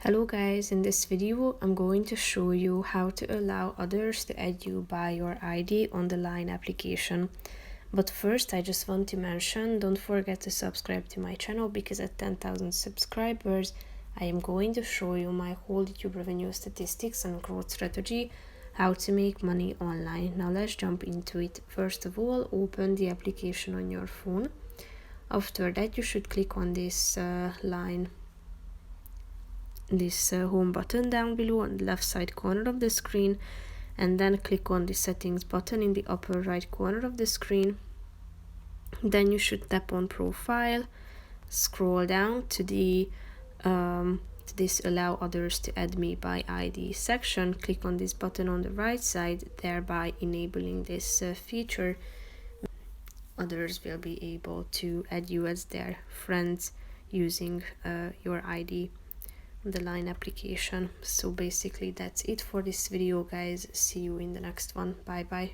Hello guys, in this video I'm going to show you how to allow others to add you by your ID on the Line application. But first I just want to mention, don't forget to subscribe to my channel because at 10,000 subscribers I am going to show you my whole YouTube revenue statistics and growth strategy, how to make money online. Now let's jump into it. First of all, open the application on your phone. After that you should click on this home button down below on the left side corner of the screen, and then click on the settings button in the upper right corner of the screen. Then you should tap on profile, scroll down to the this allow others to add me by ID section. Click on this button on the right side, thereby enabling this feature. Others will be able to add you as their friends using your ID, the Line application. So basically that's it for this video guys. See you in the next one. Bye bye.